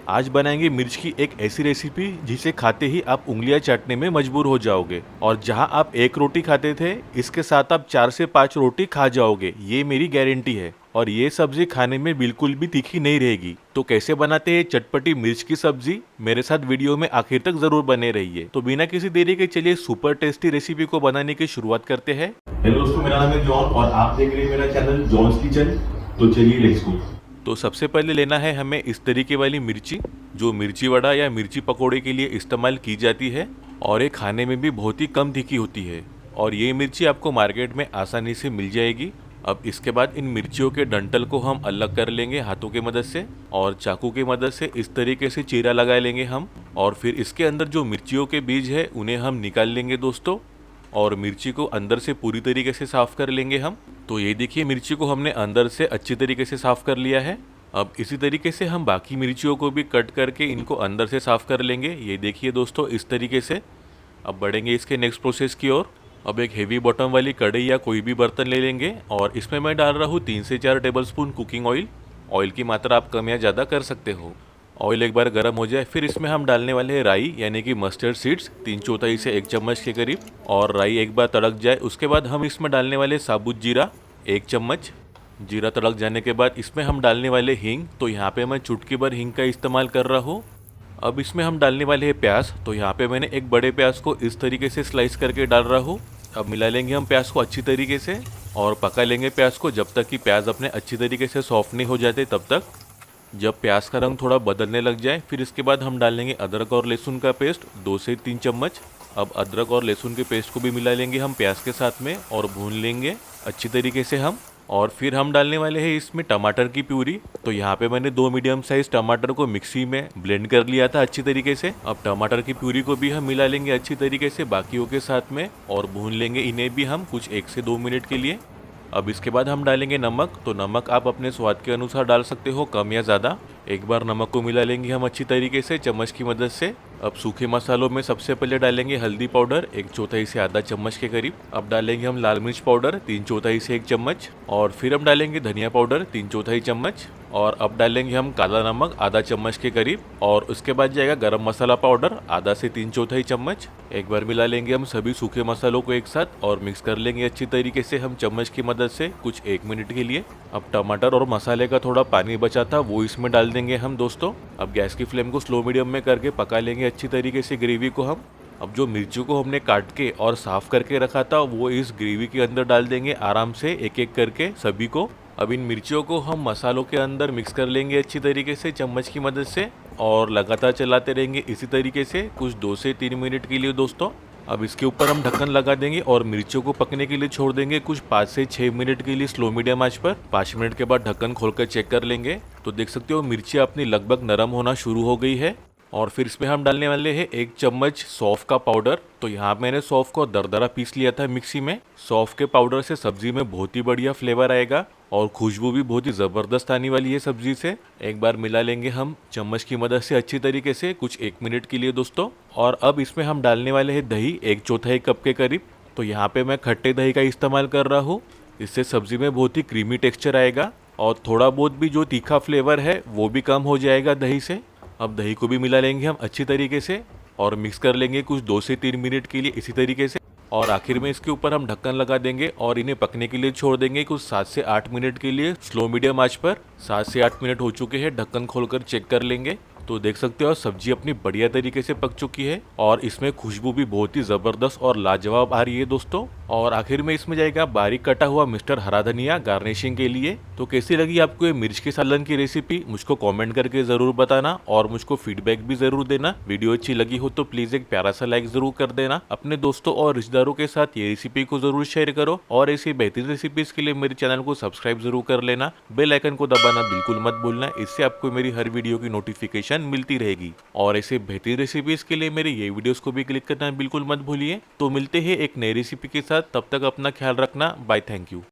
आज बनाएंगे मिर्च की एक ऐसी रेसिपी जिसे खाते ही आप उंगलियां चाटने में मजबूर हो जाओगे और जहां आप एक रोटी खाते थे इसके साथ आप 4 से 5 रोटी खा जाओगे, ये मेरी गारंटी है। और ये सब्जी खाने में बिल्कुल भी तीखी नहीं रहेगी। तो कैसे बनाते हैं चटपटी मिर्च की सब्जी, मेरे साथ वीडियो में आखिर तक जरूर बने रहिए। तो बिना किसी देरी के चलिए सुपर टेस्टी रेसिपी को बनाने की शुरुआत करते हैं। हेलो दोस्तों, मेरा नाम है जॉन और आप देख रहे हैं मेरा चैनल जॉन्स किचन। तो चलिए लेट्स गो। तो सबसे पहले लेना है हमें इस तरीके वाली मिर्ची, जो मिर्ची वड़ा या मिर्ची पकोड़े के लिए इस्तेमाल की जाती है और ये खाने में भी बहुत ही कम तीखी होती है और ये मिर्ची आपको मार्केट में आसानी से मिल जाएगी। अब इसके बाद इन मिर्चियों के डंठल को हम अलग कर लेंगे हाथों की मदद से और चाकू की मदद से इस तरीके से चीरा लगा लेंगे हम। और फिर इसके अंदर जो मिर्चियों के बीज है उन्हें हम निकाल लेंगे दोस्तों और मिर्ची को अंदर से पूरी तरीके से साफ कर लेंगे हम। तो ये देखिए, मिर्ची को हमने अंदर से अच्छी तरीके से साफ कर लिया है। अब इसी तरीके से हम बाकी मिर्चियों को भी कट करके इनको अंदर से साफ कर लेंगे। ये देखिए दोस्तों, इस तरीके से। अब बढ़ेंगे इसके नेक्स्ट प्रोसेस की ओर। अब एक हेवी बॉटम वाली कढ़ाई या कोई भी बर्तन ले लेंगे और इसमें मैं डाल रहा हूँ 3 से 4 टेबलस्पून कुकिंग ऑयल। ऑयल की मात्रा आप कम या ज़्यादा कर सकते हो। ऑयल एक बार गर्म हो जाए फिर इसमें हम डालने वाले हैं राई यानी कि मस्टर्ड सीड्स 3/4 से 1 चम्मच के करीब। और राई एक बार तड़क जाए उसके बाद हम इसमें डालने वाले साबुत जीरा 1 चम्मच। जीरा तड़क जाने के बाद इसमें हम डालने वाले हींग, तो यहाँ पे मैं चुटकी भर हींग का इस्तेमाल कर रहा हूँ। अब इसमें हम डालने वाले हैं प्याज, तो यहाँ पे मैंने एक बड़े प्याज को इस तरीके से स्लाइस करके डाल रहा हूँ। अब मिला लेंगे हम प्याज को अच्छी तरीके से और पका लेंगे प्याज को जब तक कि प्याज अपने अच्छी तरीके से सॉफ्ट नहीं हो जाते तब तक। जब प्याज का रंग थोड़ा बदलने लग जाए फिर इसके बाद हम डालेंगे अदरक और लहसुन का पेस्ट 2 से 3 चम्मच। अब अदरक और लहसुन के पेस्ट को भी मिला लेंगे हम प्याज के साथ में और भून लेंगे अच्छी तरीके से हम। और फिर हम डालने वाले हैं इसमें टमाटर की प्यूरी। तो यहाँ पे मैंने 2 मीडियम साइज टमाटर को मिक्सी में ब्लेंड कर लिया था अच्छी तरीके से। अब टमाटर की प्यूरी को भी हम मिला लेंगे अच्छी तरीके से बाकियों के साथ में और भून लेंगे इन्हें भी हम कुछ 1 से 2 मिनट के लिए। अब इसके बाद हम डालेंगे नमक, तो नमक आप अपने स्वाद के अनुसार डाल सकते हो, कम या ज़्यादा। एक बार नमक को मिला लेंगे हम अच्छी तरीके से चम्मच की मदद से। अब सूखे मसालों में सबसे पहले डालेंगे हल्दी पाउडर 1/4 से आधा चम्मच के करीब। अब डालेंगे हम लाल मिर्च पाउडर 3/4 से 1 चम्मच और फिर हम डालेंगे धनिया पाउडर 3/4 चम्मच और अब डालेंगे हम काला नमक आधा चम्मच के करीब और उसके बाद जाएगा गरम मसाला पाउडर आधा से 3/4 चम्मच। एक बार मिला लेंगे हम सभी सूखे मसालों को एक साथ और मिक्स कर लेंगे अच्छी तरीके से हम चम्मच की मदद से कुछ 1 मिनट के लिए। अब टमाटर और मसाले का थोड़ा पानी बचा था वो इसमें डाल देंगे हम दोस्तों। अब गैस की फ्लेम को स्लो मीडियम में करके पका लेंगे अच्छी तरीके से ग्रेवी को हम। अब जो मिर्ची को हमने काट के और साफ करके रखा था वो इस ग्रेवी के अंदर डाल देंगे आराम से एक एक करके सभी को। अब इन मिर्चियों को हम मसालों के अंदर मिक्स कर लेंगे अच्छी तरीके से चम्मच की मदद से और लगातार चलाते रहेंगे इसी तरीके से कुछ 2 से 3 मिनट के लिए दोस्तों। अब इसके ऊपर हम ढक्कन लगा देंगे और मिर्चियों को पकने के लिए छोड़ देंगे कुछ 5 से 6 मिनट के लिए स्लो मीडियम आंच पर। 5 मिनट के बाद ढक्कन खोलकर चेक कर लेंगे तो देख सकते हो मिर्ची अपनी लगभग नरम होना शुरू हो गई है। और फिर इसमें हम डालने वाले हैं 1 चम्मच सौंफ का पाउडर। तो यहाँ मैंने सौंफ को दरदरा पीस लिया था मिक्सी में। सौंफ के पाउडर से सब्जी में बहुत ही बढ़िया फ्लेवर आएगा और खुशबू भी बहुत ही ज़बरदस्त आने वाली है सब्जी से। एक बार मिला लेंगे हम चम्मच की मदद से अच्छी तरीके से कुछ 1 मिनट के लिए दोस्तों। और अब इसमें हम डालने वाले हैं दही 1/4 कप के करीब। तो यहाँ पे मैं खट्टे दही का इस्तेमाल कर रहा हूँ, इससे सब्जी में बहुत ही क्रीमी टेक्सचर आएगा और थोड़ा बहुत भी जो तीखा फ्लेवर है वो भी कम हो जाएगा दही से। अब दही को भी मिला लेंगे हम अच्छी तरीके से और मिक्स कर लेंगे कुछ 2 से 3 मिनट के लिए इसी तरीके से। और आखिर में इसके ऊपर हम ढक्कन लगा देंगे और इन्हें पकने के लिए छोड़ देंगे कुछ 7 से 8 मिनट के लिए स्लो मीडियम आंच पर। 7 से 8 मिनट हो चुके हैं, ढक्कन खोलकर चेक कर लेंगे तो देख सकते हो सब्जी अपनी बढ़िया तरीके से पक चुकी है और इसमें खुशबू भी बहुत ही ज़बरदस्त और लाजवाब आ रही है दोस्तों। और आखिर में इसमें जाएगा बारीक कटा हुआ मिस्टर हरा धनिया गार्निशिंग के लिए। तो कैसी लगी आपको ये मिर्च के सालन की रेसिपी मुझको कमेंट करके ज़रूर बताना और मुझको फीडबैक भी ज़रूर देना। वीडियो अच्छी लगी हो तो प्लीज़ एक प्यारा सा लाइक ज़रूर कर देना। अपने दोस्तों और रिश्तेदारों के साथ ये रेसिपी को ज़रूर शेयर करो और ऐसी बेहतरीन रेसिपीज़ के लिए मेरे चैनल को सब्सक्राइब ज़रूर कर लेना। बेल आइकन को दबाना बिल्कुल मत भूलना, इससे आपको मेरी हर वीडियो की नोटिफिकेशन मिलती रहेगी। और ऐसे बेहतरीन रेसिपीज़ के लिए मेरे ये वीडियोस को भी क्लिक करना बिल्कुल मत भूलिए। तो मिलते हैं एक नई रेसिपी के साथ, तब तक अपना ख्याल रखना। Bye, thank you.